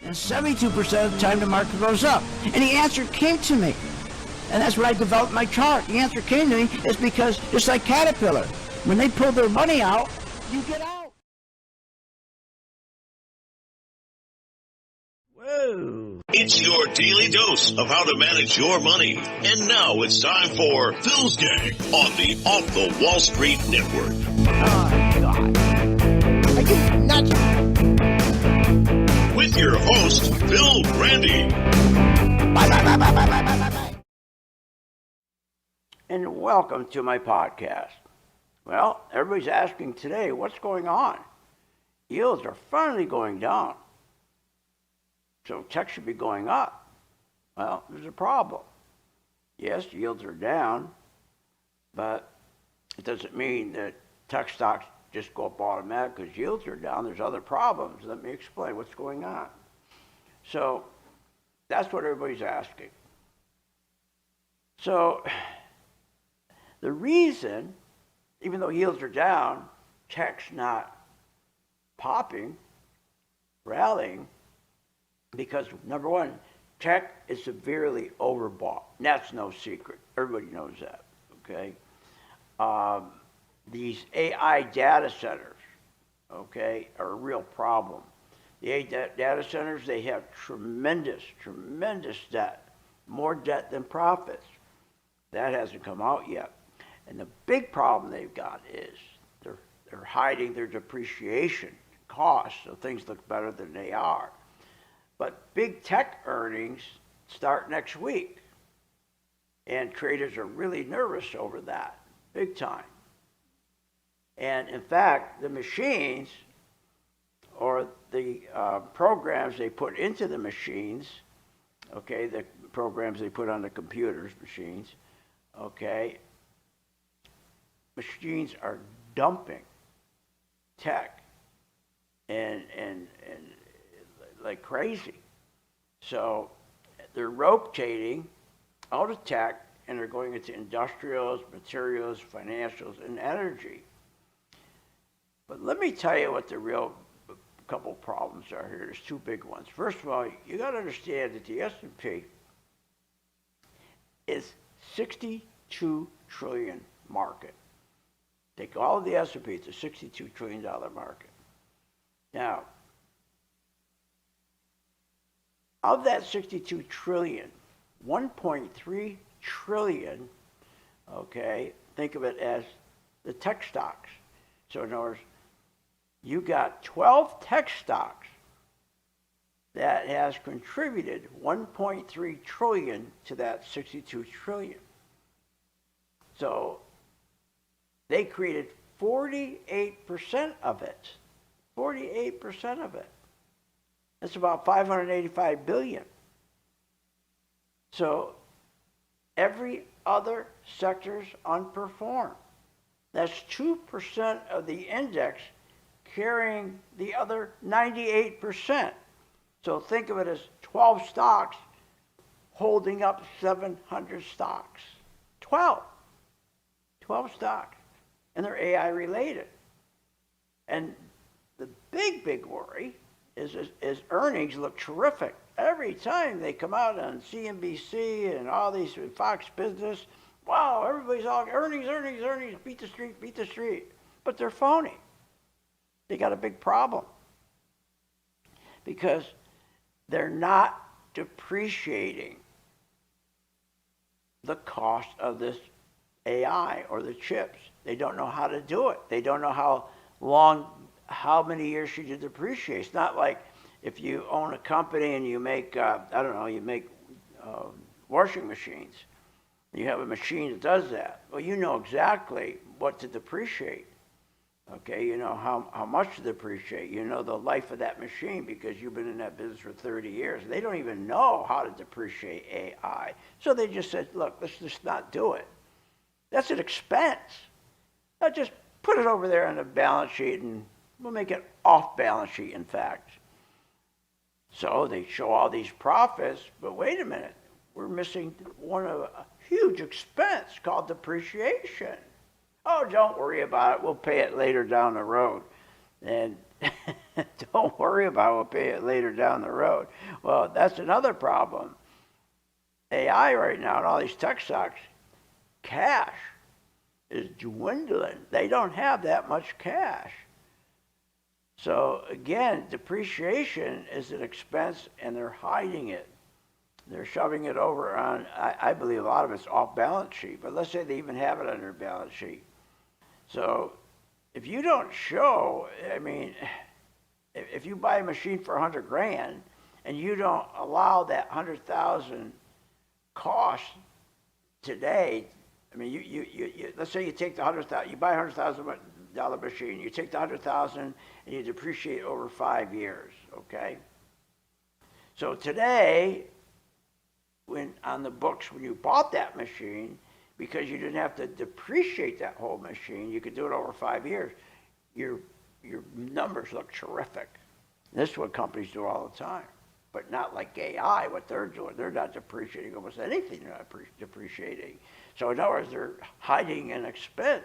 And 72% of the time the market goes up. And the answer came to me. And that's when I developed my chart. The answer came to me is because, just like Caterpillar, when they pull their money out, you get out. Whoa. It's your daily dose of how to manage your money. And now it's time for Phil's Gang on the Off the Wall Street Network. Oh, God. Are you nuts? With your host, Phil Grande. Bye. And welcome to my podcast. Well, everybody's asking today, what's going on? Yields are finally going down. So tech should be going up. Well, there's a problem. Yes, yields are down, but it doesn't mean that tech stocks just go up automatic because yields are down. There's other problems. Let me explain what's going on. So that's what everybody's asking. So the reason, even though yields are down, tech's not popping, rallying, because number one, tech is severely overbought. That's no secret. Everybody knows that, okay? These AI data centers, okay, are a real problem. The AI data centers, they have tremendous debt, more debt than profits. That hasn't come out yet. And the big problem they've got is they're hiding their depreciation costs, so things look better than they are. But big tech earnings start next week. And traders are really nervous over that, big time. And in fact, the machines or the programs they put into the machines, okay, the programs they put on the computers, machines, okay, machines are dumping tech and like crazy. So they're rotating out of tech and they're going into industrials, materials, financials, and energy. But let me tell you what the real couple problems are here. There's two big ones. First of all, you got to understand that the S&P is $62 trillion market. Take all of the S&P, it's a $62 trillion market. Now, of that 62 trillion, 1.3 trillion, okay, think of it as the tech stocks. So in other words, you got 12 tech stocks that has contributed 1.3 trillion to that 62 trillion. So they created 48% of it. 48% of it. That's about 585 billion. So every other sector's unperformed. That's 2% of the index carrying the other 98%. So think of it as 12 stocks holding up 700 stocks. 12 stocks. And they're AI related. And the big worry is earnings look terrific. Every time they come out on CNBC and all these Fox Business, wow, everybody's all earnings, beat the street. But they're phony. They got a big problem because they're not depreciating the cost of this AI or the chips. They don't know how to do it. They don't know how many years should you depreciate. It's not like if you own a company and you make, you make washing machines. You have a machine that does that. Well, you know exactly what to depreciate. Okay, you know how much to depreciate. You know the life of that machine because you've been in that business for 30 years. They don't even know how to depreciate AI. So they just said, look, let's just not do it. That's an expense. Now just put it over there on the balance sheet and we'll make it off balance sheet, in fact. So they show all these profits, but wait a minute. We're missing one of a huge expense called depreciation. Oh, don't worry about it. We'll pay it later down the road. And Don't worry about it, we'll pay it later down the road. Well, that's another problem. AI right now and all these tech stocks, cash is dwindling. They don't have that much cash. So again, depreciation is an expense and they're hiding it. They're shoving it over on, I believe a lot of it's off balance sheet, but let's say they even have it on their balance sheet. So if you don't show, I mean, if you buy a machine for $100,000 and you don't allow that 100,000 cost today, I mean, you let's say you take the 100,000, you buy a $100,000 machine, you take the 100,000 and you depreciate over 5 years, okay? So today, when on the books, when you bought that machine, because you didn't have to depreciate that whole machine, you could do it over 5 years, your numbers look terrific. This is what companies do all the time, but not like AI, what they're doing. They're not depreciating almost anything, they're not depreciating. So in other words, they're hiding an expense.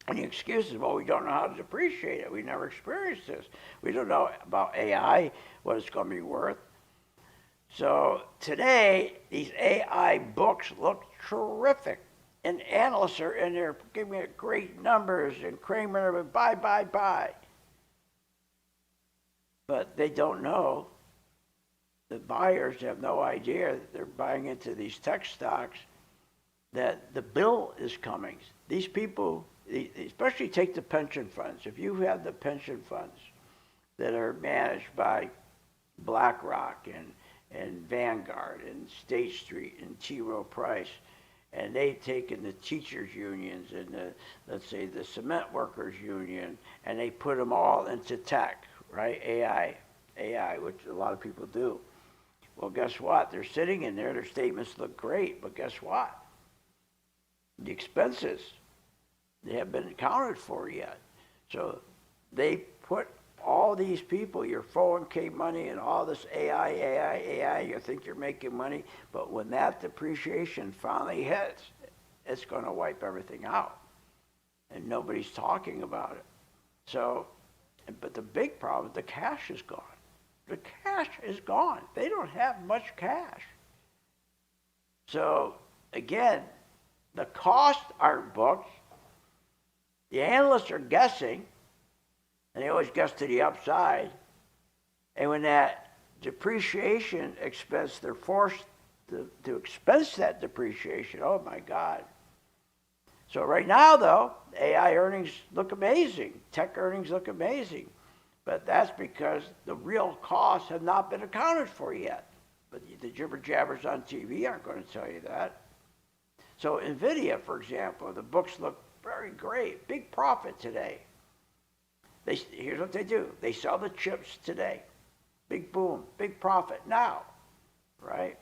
Any excuses, well, we don't know how to depreciate it. We never experienced this. We don't know about AI, what it's going to be worth. So today, these AI books look terrific. And analysts are in there giving it great numbers and Kramer, buy. But they don't know. The buyers have no idea that they're buying into these tech stocks, that the bill is coming. These people, especially take the pension funds. If you have the pension funds that are managed by BlackRock and Vanguard and State Street and T. Rowe Price, and they've taken the teachers' unions and let's say the cement workers' union, and they put them all into tech, right? AI, which a lot of people do. Well, guess what? They're sitting in there, their statements look great, but guess what? The expenses, they haven't been accounted for yet. So they put all these people, your 401k money and all this AI, you think you're making money, but when that depreciation finally hits, it's going to wipe everything out. And nobody's talking about it. So, but the big problem, the cash is gone. The cash is gone. They don't have much cash. So, again, the costs aren't booked. The analysts are guessing, and they always guess to the upside. And when that depreciation expense, they're forced to expense that depreciation. Oh my God. So right now though, AI earnings look amazing. Tech earnings look amazing. But that's because the real costs have not been accounted for yet. But the jibber jabbers on TV aren't going to tell you that. So NVIDIA, for example, the books look very great. Big profit today. Here's what they do. They sell the chips today. Big boom, big profit now, right?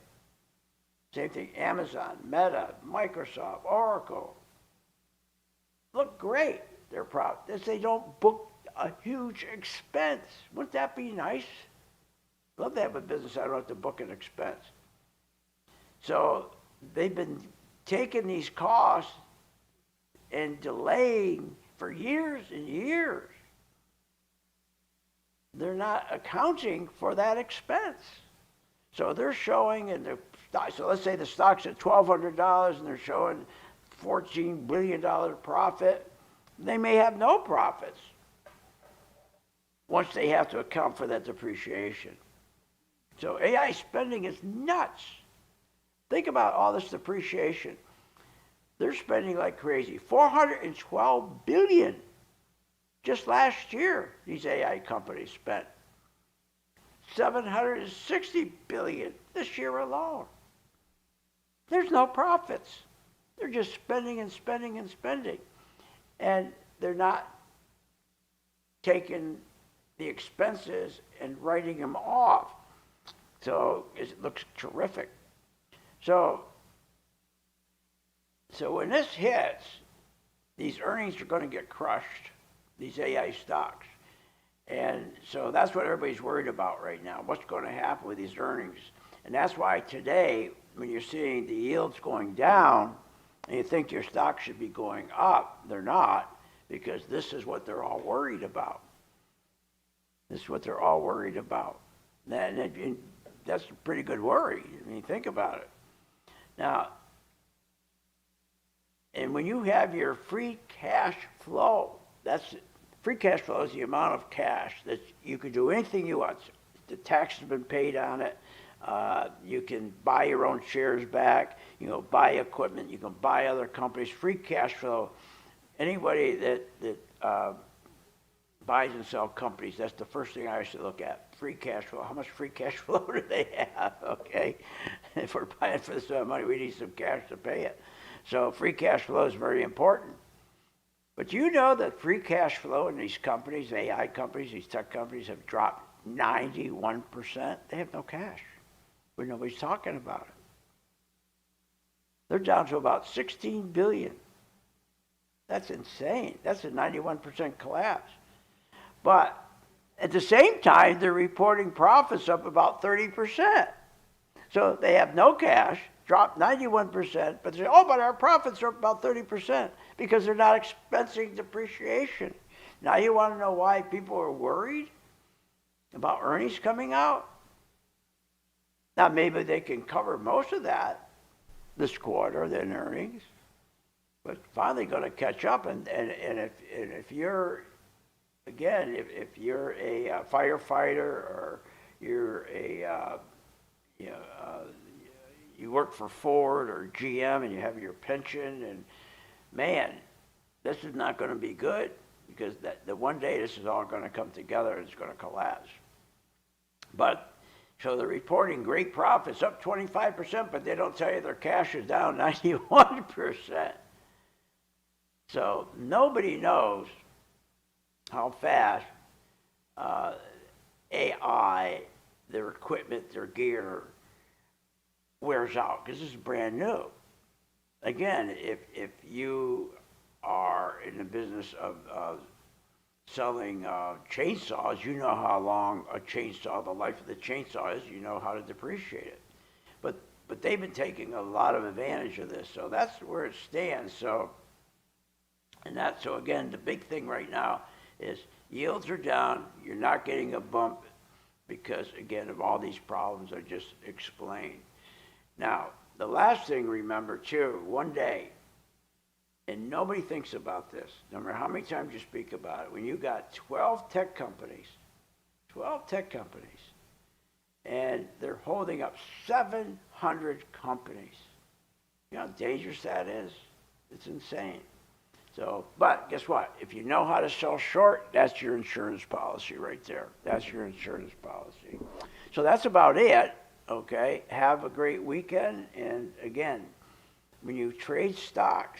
Same thing, Amazon, Meta, Microsoft, Oracle. Look great, their profit. They don't book a huge expense. Wouldn't that be nice? Love to have a business I don't have to book an expense. So they've been taking these costs and delaying for years and years. They're not accounting for that expense. So they're showing in the stock, so let's say the stock's at $1,200 and they're showing $14 billion profit. They may have no profits once they have to account for that depreciation. So AI spending is nuts. Think about all this depreciation. They're spending like crazy. $412 billion. Just last year, these AI companies spent $760 billion this year alone. There's no profits. They're just spending and spending and spending. And they're not taking the expenses and writing them off. So it looks terrific. So when this hits, these earnings are going to get crushed, these AI stocks. And so that's what everybody's worried about right now. What's going to happen with these earnings? And that's why today, when you're seeing the yields going down, and you think your stock should be going up, they're not, because this is what they're all worried about. This is what they're all worried about. And that's a pretty good worry. I mean, think about it. Now, and when you have your free cash flow, free cash flow is the amount of cash that you can do anything you want. The tax has been paid on it. You can buy your own shares back. You know, buy equipment. You can buy other companies. Free cash flow. Anybody that buys and sells companies, that's the first thing I used to look at. Free cash flow. How much free cash flow do they have? Okay, if we're buying for this amount of money, we need some cash to pay it. So free cash flow is very important. But you know that free cash flow in these companies, AI companies, these tech companies, have dropped 91%. They have no cash. But nobody's talking about it. They're down to about 16 billion. That's insane. That's a 91% collapse. But at the same time, they're reporting profits up about 30%. So they have no cash, dropped 91%, but they say, oh, but our profits are up about 30% because they're not expensing depreciation. Now you want to know why people are worried about earnings coming out? Now maybe they can cover most of that this quarter, then earnings, but finally going to catch up. And if you're, again, if you're a firefighter or you're a you work for Ford or GM and you have your pension, and man, this is not going to be good, because the one day this is all going to come together and it's going to collapse. But so they're reporting great profits, up 25%, but they don't tell you their cash is down 91%. So nobody knows how fast AI, their equipment, their gear wears out, because this is brand new. Again, if you are in the business of selling chainsaws, you know how long a chainsaw, the life of the chainsaw is, you know how to depreciate it. But they've been taking a lot of advantage of this, so that's where it stands. So again, the big thing right now is yields are down, you're not getting a bump because, again, of all these problems I just explained. Now, the last thing, remember too, one day, and nobody thinks about this, no matter how many times you speak about it, when you got 12 tech companies, and they're holding up 700 companies. You know how dangerous that is? It's insane. So, but guess what? If you know how to sell short, that's your insurance policy right there. That's your insurance policy. So that's about it. Okay, have a great weekend. And again, when you trade stocks,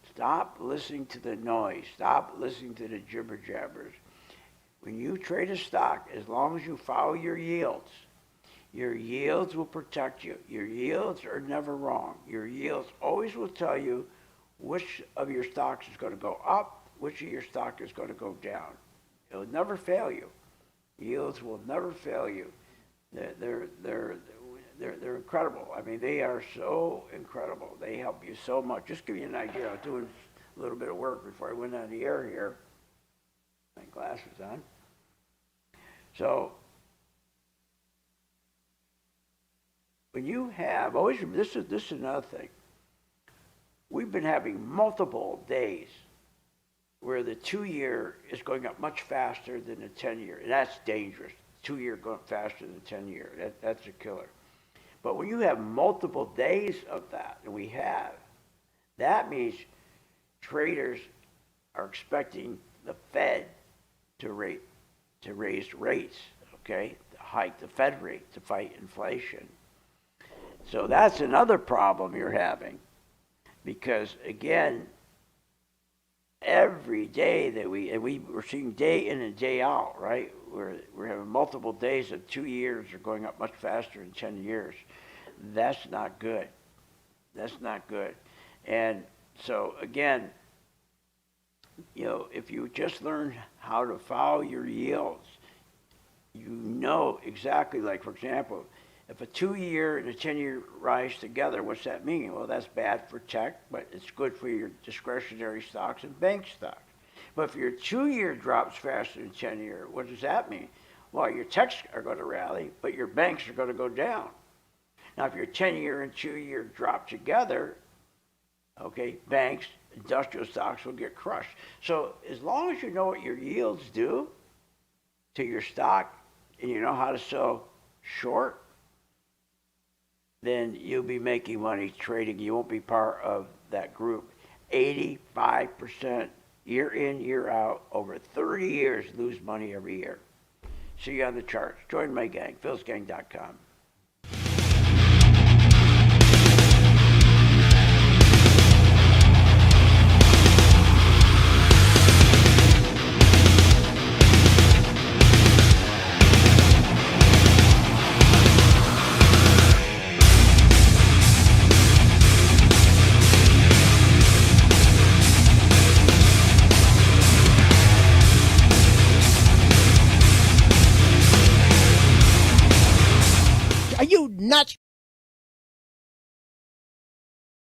stop listening to the noise. Stop listening to the jibber jabbers. When you trade a stock, as long as you follow your yields will protect you. Your yields are never wrong. Your yields always will tell you which of your stocks is going to go up, which of your stock is going to go down. It will never fail you. Yields will never fail you. They're incredible. I mean, they are so incredible. They help you so much. Just to give you an idea, I was doing a little bit of work before I went on the air here. My glasses on. So when you have, always, this is another thing. We've been having multiple days where the 2-year is going up much faster than the 10-year. And that's dangerous. 2-year going faster than 10-year. That's a killer. But when you have multiple days of that, and we have, that means traders are expecting the Fed to raise rates, okay? To hike the Fed rate to fight inflation. So that's another problem you're having. Because again, every day that we're seeing day in and day out, right? We're having multiple days of 2 years are going up much faster than 10 years. That's not good. That's not good. And so again, you know, if you just learn how to follow your yields, you know exactly, like for example, if a 2-year and a 10-year rise together, what's that mean? Well, that's bad for tech, but it's good for your discretionary stocks and bank stocks. But if your 2-year drops faster than 10-year, what does that mean? Well, your techs are going to rally, but your banks are going to go down. Now, if your 10-year and 2-year drop together, okay, banks, industrial stocks will get crushed. So as long as you know what your yields do to your stock and you know how to sell short, then you'll be making money trading. You won't be part of that group. 85% year in, year out, over 30 years, lose money every year. See you on the charts. Join my gang, philsgang.com. Are you nuts?